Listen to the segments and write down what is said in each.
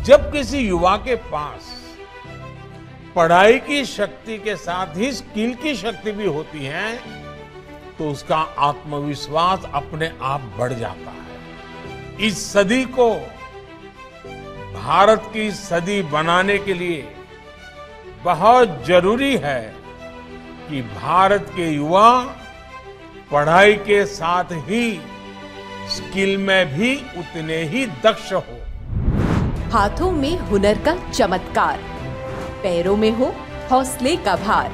जब किसी युवा के पास पढ़ाई की शक्ति के साथ ही स्किल की शक्ति भी होती है तो उसका आत्मविश्वास अपने आप बढ़ जाता है। इस सदी को भारत की सदी बनाने के लिए बहुत जरूरी है कि भारत के युवा पढ़ाई के साथ ही स्किल में भी उतने ही दक्ष हो। हाथों में हुनर का चमत्कार, पैरों में हो हौसले का भार,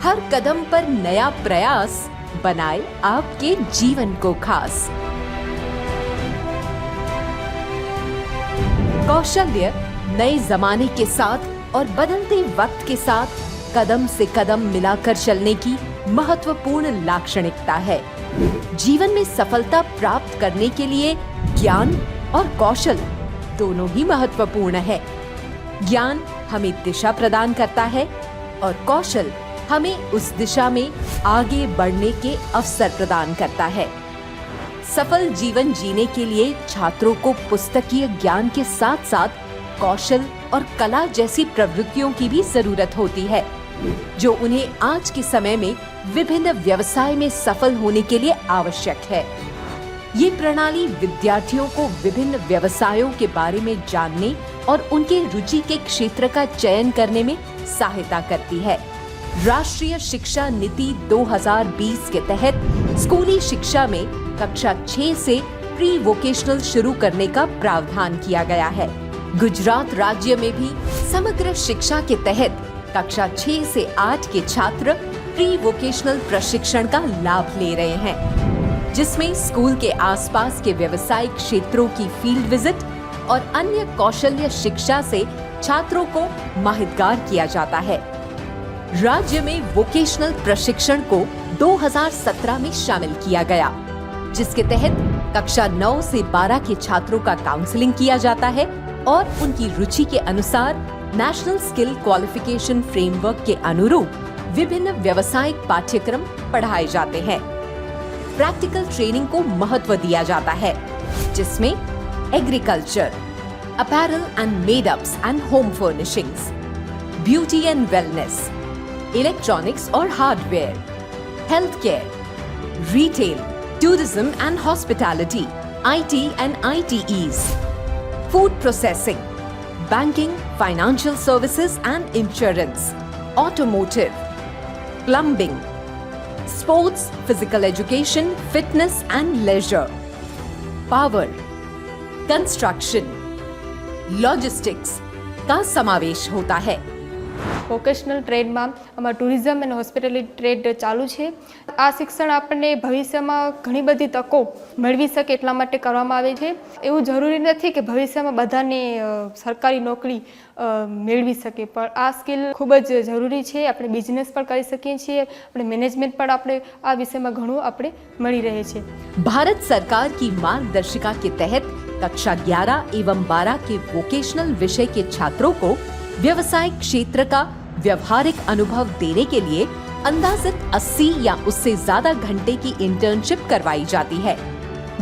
हर कदम पर नया प्रयास बनाए आपके जीवन को खास। कौशल्य नए जमाने के साथ और बदलते वक्त के साथ कदम से कदम मिलाकर चलने की महत्वपूर्ण लाक्षणिकता है। जीवन में सफलता प्राप्त करने के लिए ज्ञान और कौशल दोनों ही महत्वपूर्ण है। ज्ञान हमें दिशा प्रदान करता है और कौशल हमें उस दिशा में आगे बढ़ने के अवसर प्रदान करता है। सफल जीवन जीने के लिए छात्रों को पुस्तकीय ज्ञान के साथ साथ कौशल और कला जैसी प्रवृत्तियों की भी जरूरत होती है, जो उन्हें आज के समय में विभिन्न व्यवसाय में सफल होने के लिए आवश्यक है। ये प्रणाली विद्यार्थियों को विभिन्न व्यवसायों के बारे में जानने और उनके रुचि के क्षेत्र का चयन करने में सहायता करती है। राष्ट्रीय शिक्षा नीति 2020 के तहत स्कूली शिक्षा में कक्षा 6 से प्री वोकेशनल शुरू करने का प्रावधान किया गया है। गुजरात राज्य में भी समग्र शिक्षा के तहत कक्षा 6 से 8 के छात्र प्री वोकेशनल प्रशिक्षण का लाभ ले रहे हैं, जिसमें स्कूल के आसपास के व्यवसायिक क्षेत्रों की फील्ड विजिट और अन्य कौशल्य शिक्षा से छात्रों को माहितगार किया जाता है। राज्य में वोकेशनल प्रशिक्षण को 2017 में शामिल किया गया, जिसके तहत कक्षा 9 से 12 के छात्रों का काउंसलिंग किया जाता है और उनकी रुचि के अनुसार नेशनल स्किल क्वालिफिकेशन फ्रेमवर्क के अनुरूप विभिन्न व्यावसायिक पाठ्यक्रम पढ़ाए जाते हैं। प्रैक्टिकल ट्रेनिंग को महत्व दिया जाता है, जिसमें agriculture, apparel and madeups and home furnishings, beauty and wellness, electronics और hardware, health care, retail, tourism and hospitality, IT and ITEs, food processing, banking, financial services and insurance, automotive, plumbing, sports, physical education, fitness and leisure, power, construction, logistics का समावेश होता है। Vocational ट्रेडમાં આમાં tourism અને hospitality trade ચાલુ છે। આ શિક્ષણ આપણને ભવિષ્યમાં ઘણી બધી તકો મેળવી શકે એટલા માટે કરવામાં આવે છે। એવું જરૂરી નથી કે ભવિષ્યમાં બધાને સરકારી નોકરી મેળવી શકે, પણ આ સ્કિલ ખૂબ જ જરૂરી છે। આપણે બિઝનેસ પણ કરી શકીએ છીએ, આપણે મેનેજમેન્ટ પણ આપણે આ વિષયમાં ઘણું આપણે મળી રહે છે। भारत सरकार की मार्गदर्शिका के तहत कक्षा 11 एवं 12 के वोकेशनल विषय के छात्रों को व्यवसायिक क्षेत्र का व्यवहारिक अनुभव देने के लिए अंदाजित 80 या उससे ज्यादा घंटे की इंटर्नशिप करवाई जाती है,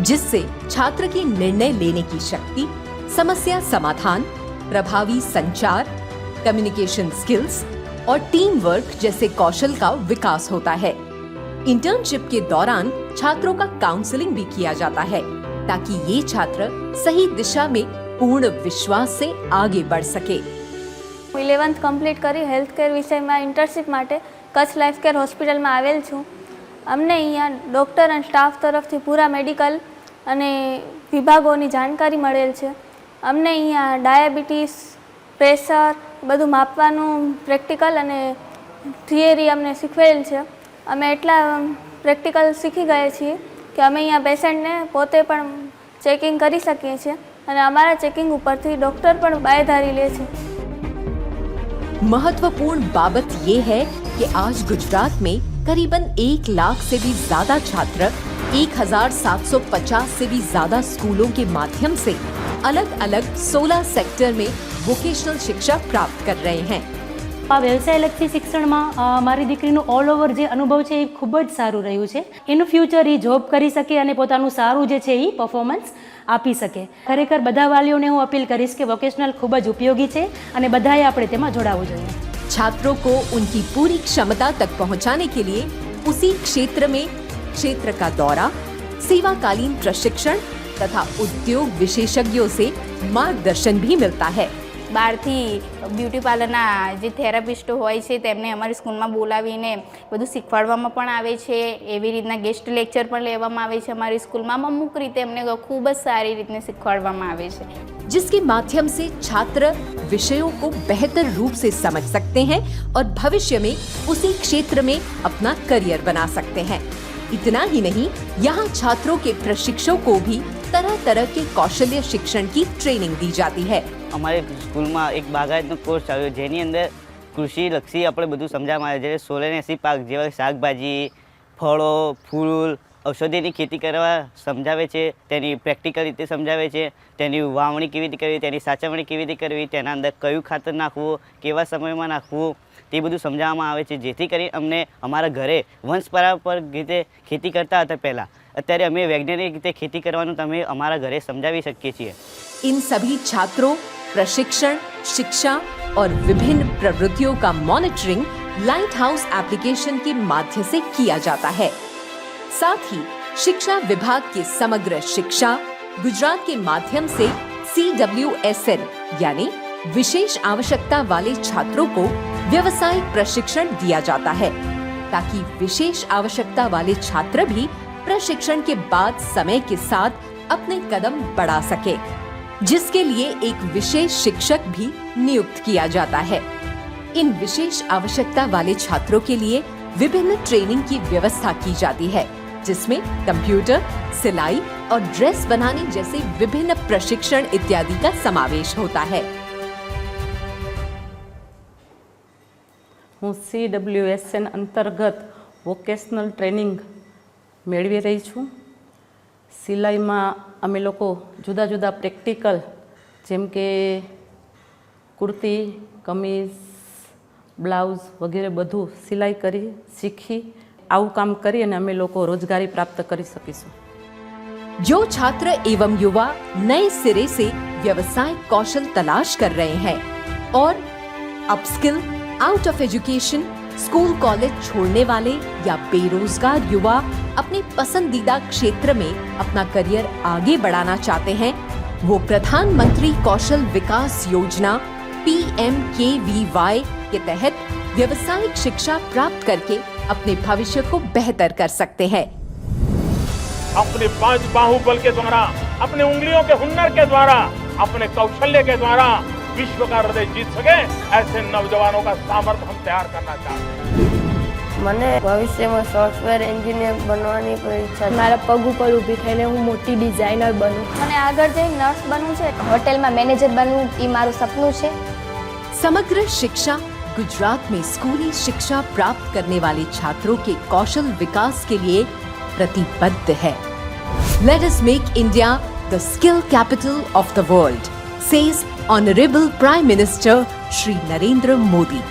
जिससे छात्र की निर्णय लेने की शक्ति, समस्या समाधान, प्रभावी संचार, कम्युनिकेशन स्किल्स और टीम वर्क जैसे कौशल का विकास होता है। इंटर्नशिप के दौरान छात्रों का काउंसलिंग भी किया जाता है, ताकि ये छात्र सही दिशा में पूर्ण विश्वास से आगे बढ़ सके। 11th કમ્પ્લીટ કરી હેલ્થ કેર વિષયમાં ઇન્ટર્નશિપ માટે કચ્છ લાઈફ કેર હોસ્પિટલમાં આવેલ છું। અમને અહીંયા ડૉક્ટર અને સ્ટાફ તરફથી પૂરા મેડિકલ અને વિભાગોની જાણકારી મળેલ છે। અમને અહીંયા ડાયાબિટીસ, પ્રેશર બધું માપવાનું પ્રેક્ટિકલ અને થિયરી અમને શીખવેલ છે। અમે એટલા પ્રેક્ટિકલ શીખી ગયા છીએ કે અમે અહીંયા પેશન્ટને પોતે પણ ચેકિંગ કરી શકીએ છીએ અને અમારા ચેકિંગ ઉપરથી ડૉક્ટર પણ બાંયધારી લે છે। महत्वपूर्ण बाबत ये है कि आज गुजरात में करीबन 1 लाख से भी ज्यादा छात्र 1750 से भी ज्यादा स्कूलों के माध्यम से अलग अलग 16 सेक्टर में वोकेशनल शिक्षा प्राप्त कर रहे हैं। આ વ્યવસાયલક્ષી શિક્ષણમાં મારી દીકરીનું ઓલ ઓવર જે અનુભવ છે એ ખૂબ જ સારું રહ્યું છે. એનું ફ્યુચર એ જોબ કરી શકે અને પોતાનું સારું જે છે એ પરફોર્મન્સ આપી શકે. ખરેખર બધા વાલીઓને હું અપીલ કરીશ કે વોકેશનલ ખૂબ જ ઉપયોગી છે અને બધાએ આપણે તેમાં જોડાવવું જોઈએ. छात्रों को उनकी पूरी क्षमता तक पहुंचाने के लिए उसी क्षेत्र में क्षेत्र का दौरा, सेवाकालीन प्रशिक्षण तथा उद्योग विशेषज्ञों से मार्गदर्शन भी मिलता है. બહારથી બ્યુટી પાર્લરના જે થેરાપિસ્ટો હોય છે તેમને અમારી સ્કૂલમાં બોલાવીને બધું શીખવાડવામાં પણ આવે છે. એવી રીતના ગેસ્ટ લેક્ચર પણ લેવામાં આવે છે અમારી સ્કૂલમાં. અમુક રીતે અમને ખૂબ જ સારી રીતે શીખવાડવામાં આવે છે, जिसके माध्यम से छात्र विषयों को बेहतर रूप से समझ सकते हैं और भविष्य में उसी क्षेत्र में अपना करियर बना सकते हैं. इतना ही नहीं, यहाँ छात्रों के प्रशिक्षकों को भी तरह तरह के कौशल्य शिक्षण की ट्रेनिंग दी जाती है. અમારી સ્કૂલમાં એક બાગાયતનો કોર્સ આવ્યો જેની અંદર કૃષિલક્ષી આપણે બધું સમજાવવામાં આવે છે. 1680 પાક જેવા શાકભાજી, ફળો, ફૂલ, ઔષધિની ખેતી કરવા સમજાવે છે. તેની પ્રેક્ટિકલ રીતે સમજાવે છે. તેની વાવણી કેવી રીતે કરવી, તેની સાચવણી કેવી રીતે કરવી, તેના અંદર કયું ખાતર નાખવું, કેવા સમયમાં નાખવું, તે બધું સમજાવવામાં આવે છે. જેથી કરી અમને અમારા ઘરે વંશ પરંપરાગત રીતે ખેતી કરતા હતા પહેલાં, અત્યારે અમે વૈજ્ઞાનિક રીતે ખેતી કરવાનું તમે અમારા ઘરે સમજાવી શકીએ છીએ. इन सभी छात्रों, प्रशिक्षण, शिक्षा और विभिन्न प्रवृत्तियों का मॉनिटरिंग लाइट हाउस एप्लीकेशन के माध्यम से किया जाता है. साथ ही शिक्षा विभाग के समग्र शिक्षा गुजरात के माध्यम से CWSN यानी विशेष आवश्यकता वाले छात्रों को व्यवसायिक प्रशिक्षण दिया जाता है, ताकि विशेष आवश्यकता वाले छात्र भी प्रशिक्षण के बाद समय के साथ अपने कदम बढ़ा सके, जिसके लिए एक विशेष शिक्षक भी नियुक्त किया जाता है. इन विशेष आवश्यकता वाले छात्रों के लिए विभिन्न ट्रेनिंग की व्यवस्था की जाती है, जिसमें कंप्यूटर, सिलाई और ड्रेस बनाने जैसे विभिन्न प्रशिक्षण इत्यादि का समावेश होता है. હું CWSN અંતર્ગત વોકેશનલ ટ્રેનિંગ મેળવી રહી છું. સિલાઈમાં અમે લોકો જુદા જુદા પ્રેક્ટિકલ જેમ કે કુર્તી, કમીઝ, બ્લાઉઝ વગેરે બધું સિલાઈ કરી શીખી આવું કામ કરી અને અમે લોકો રોજગારી પ્રાપ્ત કરી શકીશું. जो छात्र एवं युवा नए सिरे से व्यवसायिक कौशल तलाश कर रहे हैं और upskill, out of education, school college छोड़ने वाले या बेरोजगार युवा अपने पसंदीदा क्षेत्र में अपना करियर आगे बढ़ाना चाहते हैं, वो प्रधानमंत्री कौशल विकास योजना PMKVY के तहत व्यवसायिक शिक्षा प्राप्त करके अपने भविष्य को बेहतर कर सकते हैं. अपने 5 बाहुबल के द्वारा, अपने उंगलियों के हुनर के द्वारा, अपने कौशल्य के द्वारा विश्व का हृदय जीत सके, ऐसे नौजवानों का सामर्थ्य हम तैयार करना चाहते हैं. મને ભવિષ્યમાં સોફ્ટવેર એન્જિનિયર બનવાની પણ ઈચ્છા છે. મારા પગ ઉપર ઊભી થઈને હું મોટી ડિઝાઇનર બનું. મને આગળ જઈને નર્સ બનવું છે, હોટેલમાં મેનેજર બનવું એ મારું સપનું છે. समग्र शिक्षा गुजरात में स्कूली शिक्षा प्राप्त करने वाले छात्रों के कौशल विकास के लिए प्रतिबद्ध है. Let us make India the skill capital of the world, says Honorable Prime Minister Shri Narendra Modi.